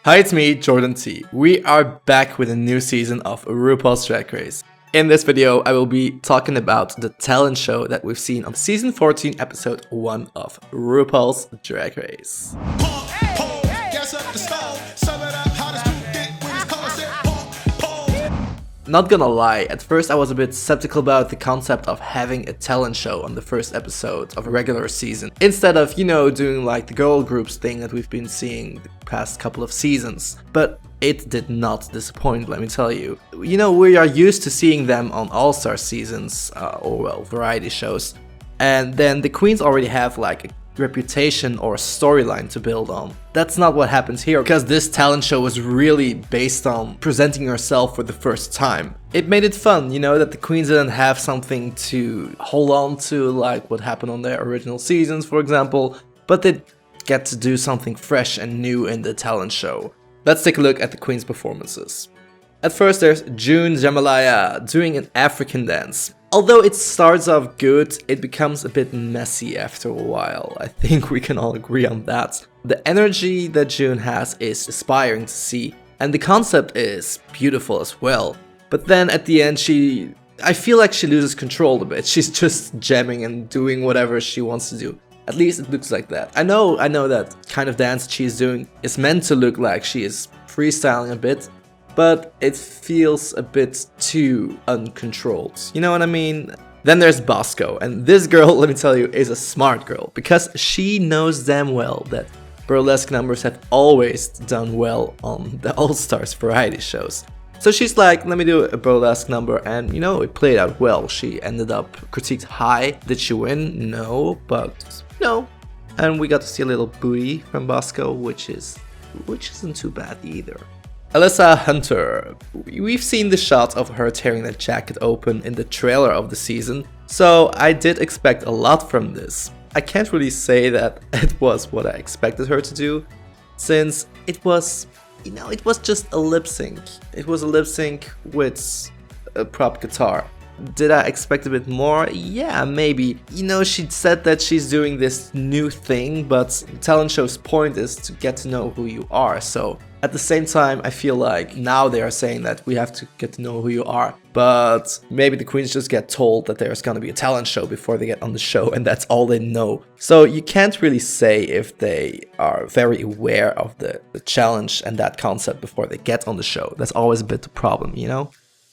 Hi, it's me, Jordan T. We are back with a new season of RuPaul's Drag Race. In this video, I will be talking about the talent show that we've seen on season 14, episode 1 of RuPaul's Drag Race. Not gonna lie, at first I was a bit skeptical about the concept of having a talent show on the first episode of a regular season, instead of, doing like the girl groups thing that we've been seeing the past couple of seasons. But it did not disappoint, let me tell you. We are used to seeing them on all-star seasons, variety shows, and then the queens already have like a reputation or a storyline to build on. That's not what happens here, because this talent show was really based on presenting yourself for the first time. It made it fun, that the queens didn't have something to hold on to like what happened on their original seasons, for example, but they get to do something fresh and new in the talent show. Let's take a look at the queens' performances. At first there's June Jambalaya doing an African dance. Although it starts off good, it becomes a bit messy after a while. I think we can all agree on that. The energy that June has is inspiring to see, and the concept is beautiful as well. But then at the end I feel like she loses control a bit. She's just jamming and doing whatever she wants to do. At least it looks like that. I know that kind of dance she's doing is meant to look like she is freestyling a bit, but it feels a bit too uncontrolled. You know what I mean? Then there's BOSCO, and this girl, let me tell you, is a smart girl, because she knows damn well that burlesque numbers have always done well on the All-Stars variety shows. So she's like, let me do a burlesque number, and it played out well. She ended up critiqued high. Did she win? No, but no. And we got to see a little booty from BOSCO, which isn't too bad either. Elisa Hunter. We've seen the shot of her tearing the jacket open in the trailer of the season, so I did expect a lot from this. I can't really say that it was what I expected her to do, since it was just a lip sync. It was a lip sync with a prop guitar. Did I expect a bit more? Yeah, maybe. She said that she's doing this new thing, but the talent show's point is to get to know who you are. So at the same time, I feel like now they are saying that we have to get to know who you are. But maybe the queens just get told that there's gonna be a talent show before they get on the show, and that's all they know. So you can't really say if they are very aware of the challenge and that concept before they get on the show. That's always a bit the problem,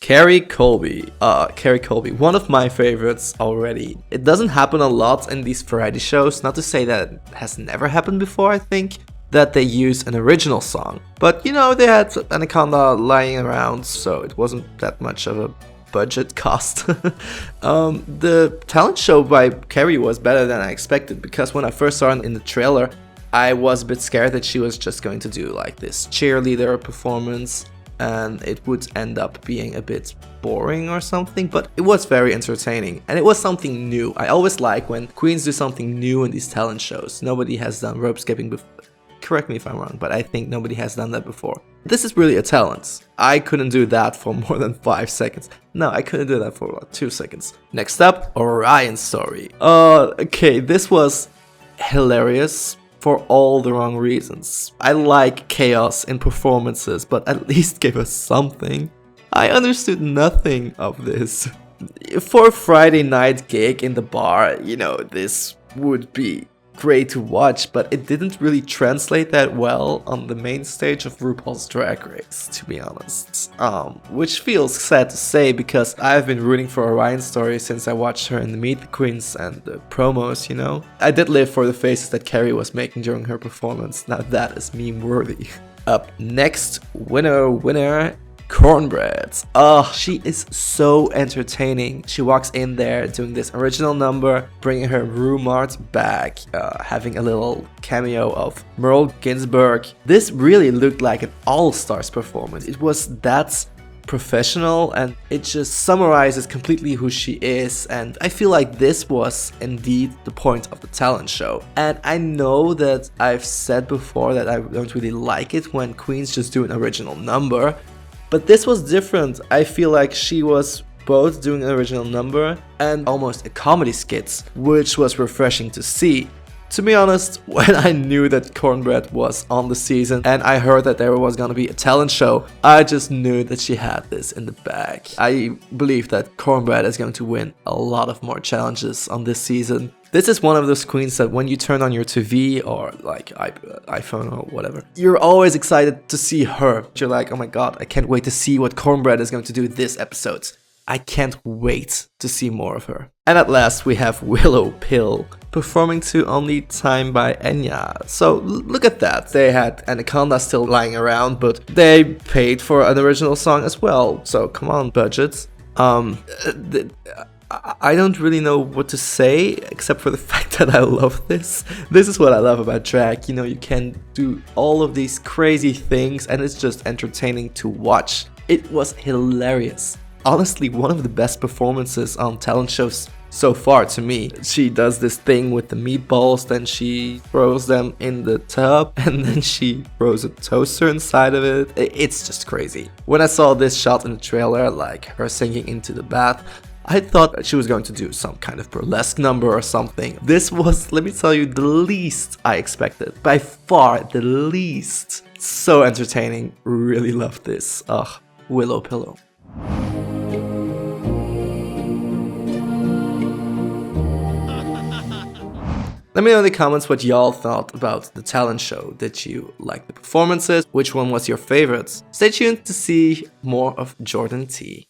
Carrie Colby. Carrie Colby, one of my favorites already. It doesn't happen a lot in these variety shows, not to say that it has never happened before, I think, that they use an original song. But they had Anaconda lying around, so it wasn't that much of a budget cost. The talent show by Carrie was better than I expected, because when I first saw it in the trailer, I was a bit scared that she was just going to do like this cheerleader performance, and it would end up being a bit boring or something, but it was very entertaining, and it was something new. I always like when queens do something new in these talent shows. Nobody has done rope skipping before. Correct me if I'm wrong, but I think nobody has done that before. This is really a talent. I couldn't do that for more than 5 seconds. No, I couldn't do that for about 2 seconds. Next up, Orion Story. Okay, this was hilarious for all the wrong reasons. I like chaos in performances, but at least give us something. I understood nothing of this. For a Friday night gig in the bar, this would be great to watch, but it didn't really translate that well on the main stage of RuPaul's Drag Race, to be honest. Which feels sad to say, because I've been rooting for Orion Story since I watched her in the Meet the Queens and the promos, I did live for the faces that Carrie was making during her performance. Now that is meme worthy. Up next, winner, Cornbread. She is so entertaining. She walks in there doing this original number, bringing her Ru-Mart back, having a little cameo of Merle Ginsburg. This really looked like an all-stars performance. It was that professional, and it just summarizes completely who she is, and I feel like this was indeed the point of the talent show. And I know that I've said before that I don't really like it when queens just do an original number, but this was different. I feel like she was both doing an original number and almost a comedy skit, which was refreshing to see. To be honest, when I knew that Cornbread was on the season and I heard that there was gonna be a talent show, I just knew that she had this in the bag. I believe that Cornbread is going to win a lot of more challenges on this season. This is one of those queens that when you turn on your TV or like iPhone or whatever, you're always excited to see her. You're like, oh my god, I can't wait to see what Cornbread is going to do this episode. I can't wait to see more of her. And at last we have Willow Pill performing to Only Time by Enya. So look at that. They had Anaconda still lying around, but they paid for an original song as well. So come on, budgets. I don't really know what to say except for the fact that I love this. This is what I love about drag. You know, you can do all of these crazy things and it's just entertaining to watch. It was hilarious. Honestly, one of the best performances on talent shows so far to me. She does this thing with the meatballs, then she throws them in the tub, and then she throws a toaster inside of it. It's just crazy. When I saw this shot in the trailer, like her sinking into the bath, I thought that she was going to do some kind of burlesque number or something. This was, let me tell you, the least I expected. By far, the least. So entertaining. Really love this. Ugh, Willow Pillow. Let me know in the comments what y'all thought about the talent show. Did you like the performances? Which one was your favorite? Stay tuned to see more of Jordan T.